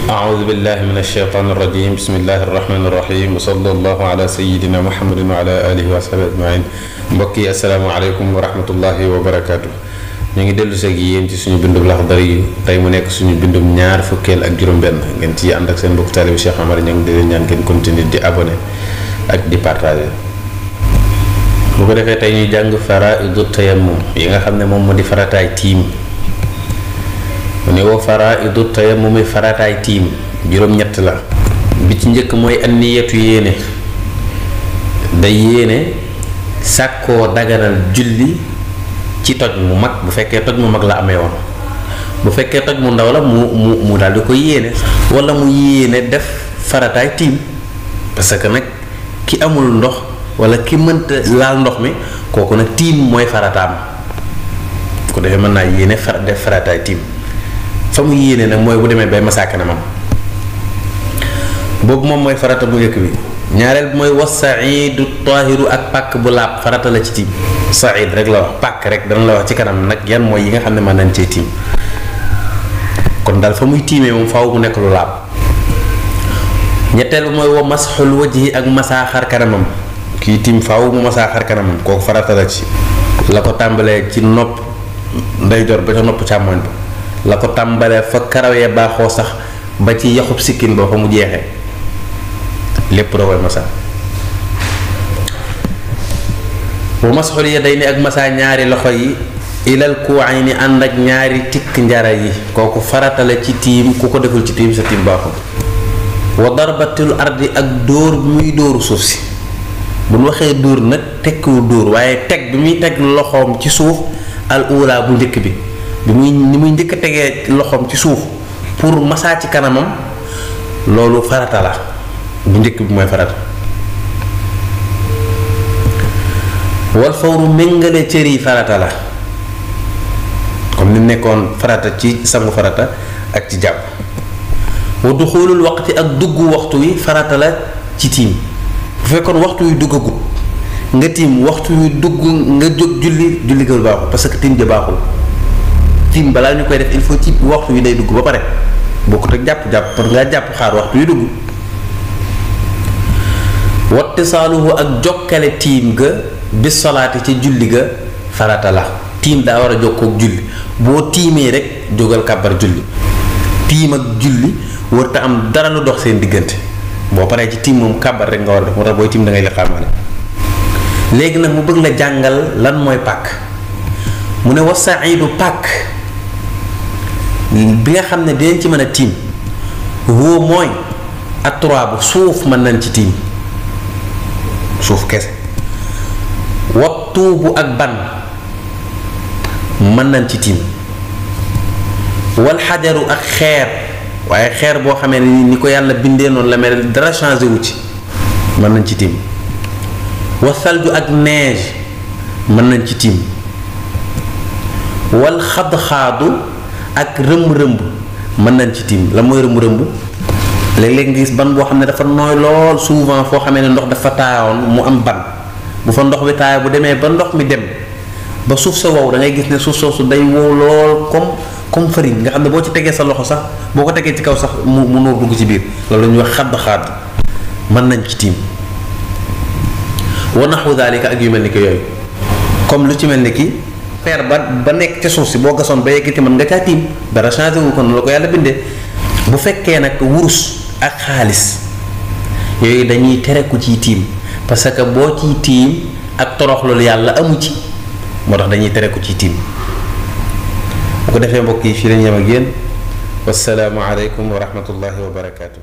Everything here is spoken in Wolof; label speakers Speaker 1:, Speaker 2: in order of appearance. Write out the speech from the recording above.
Speaker 1: أعوذ بالله من الشيطان الرجيم بسم الله الرحمن الرحيم وصلى الله على سيدنا محمد وعلى آله وصحبه أجمعين. mbokk yi asalaamaaleykum wa rahmatullahi wa barakaatu. ñu ngi dellu si ak yéen ci suñu bindum Laxdari tey mu nekk suñu bindum ñaar fukkeel ak juróom-benn ngeen ci ànd ak seen mbokk taalibe Cheikh Amar Niang di leen ñaan ngeen continuer di abonné ak di partager. bu ko defee tey ñuy jàng faraidu tayammum yi nga xam ne moom moo di farataay tiim. mu ne woo faraidu tayammumi farataay tiim juróom-ñett la. bi ci njëkk mooy anniyatu yéene. day yéene sàkkoo daganal julli ci toj mu mag bu fekkee toj mu mag la amee woon. bu fekkee toj mu ndaw la mu daal di ko yéene. wala mu yéene def farataay tiim parce que nag ki amul ndox wala ki mënta laal ndox mi kooku nag tiim mooy farataam ko defee mën naa yéene def farataay tiim. fa mu yéene nag mooy bu demee bay masaa kanamam boobu moom mooy farata bu njëkk bi. ñaareel bi mooy wasaidu tahiru ak pàkk bu laab farata la ci tiim. said rek la wax pàkk rek dana la wax ci kanam nag yan mooy yi nga xam ne mën nañ cee tiim. kon daal fa muy tiimee moom faaw mu nekk lu laab. ñetteel bi mooy wa masxul wajhi ak masaa xar kanamam. kii tiim faaw mu masaa xar kanamam kooku farata la ci. la ko tàmbalee ci nopp ndeyjoor ba ca nopp càmmoñ ba. la ko tàmbalee fa karawee baaxoo sax ba ci yaxub sikkin ba fa mu jeexee lépp da koy masa. bu masxul yadayni ak masa ñaari loxo yi ilal kuwayni ànd ak ñaari tikk njara yi kooku farata la ci tiim ku ko deful ci tiim sa tiim baaxul. wa darbatul ardi ak dóor bi muy dóoru suuf si bu ñu waxee dóor nag tekkiwul dóor waaye teg bi muy teg loxoom ci suuf al ula bu njëkk bi ni muy njëkk a tegee loxoom ci suuf pour masaa ci kanamam loolu farata la bu njëkk bi mooy farata. wal fawru méngale cër yi farata la comme ni nekkoon farata ci sangu farata ak ci jàpp. wa duxulul waqti ak dugg waxtu wi farata la ci tiim bu fekkoon waxtu wi duggagut nga tiim waxtu wi dugg nga jóg julli ko baaxul parce que tiim ja baaxul. tiim balaa ñu koy def il faut ci waxtu wi day dugg ba pare bokkut ak jàpp pour ngaa jàpp xaar waxtu wi dugg. wattisaaluhu ak jokkale tiim ga bi solaati ci julli ga farata la. tiim daa war a jokkook julli boo tiimee rek jógal kàbbar julli. tiim ak julli warta am dara lu dox seen diggante boo paree ci tiim moom kàbbar rek nga war a def moo tax booy tiim da ngay liqaamaale. léegi nag mu bëgg la jàngal lan mooy pàkk. mu ne wasaidu pàkk bi nga xam ne dinañ ci mën a tiim woo mooy aturaabu suuf mën nañ ci tiim suuf kese. wattuubu ak ban mën nañ ci tiim. wal xajaru ak xeer waaye xeer boo xamee ni ko yàlla bindee noonu la mel dara changé wu ci mën nañ ci tiim. wa salju ak neige mën nañ ci tiim. wal xadxaadu ak rëmb-rëmb mën nañ ci tiim. la mooy rëmb-rëmb léeg-léeg nga gis ban boo xam ne dafa nooy lool souvent foo xamee ne ndox dafa taayoon mu am ban bu fa ndox bi taaya bu demee ba ndox mi dem ba suuf sa wow da ngay gis ne suuf soosu day wow lool comme farine nga xam ne boo ci tegee sa loxo sax boo ko tegee ci kaw sax mu nóor dugg ci biir loolu la ñuy wax xadxaad mën nañ ci tiim. wa naxwu daalika ak yu mel ni ki yooyu comme lu ci mel ni ki feer ba nekk ca suuf si boo gasoon ba yeggati mën nga caa tiim dara changé wu ko noonu la ko yàlla bindee. bu fekkee nag wurus ak xaalis yooyu dañuy tere ku ciy tiim parce que boo ciy tiim ak torox loolu yàlla amu ci moo tax dañuy tere ku ciy tiim. bu ko defee mbokk yi fii lañ yem ak yéen wassalaamu aleykum wa rahmatullahi wa barakaatu.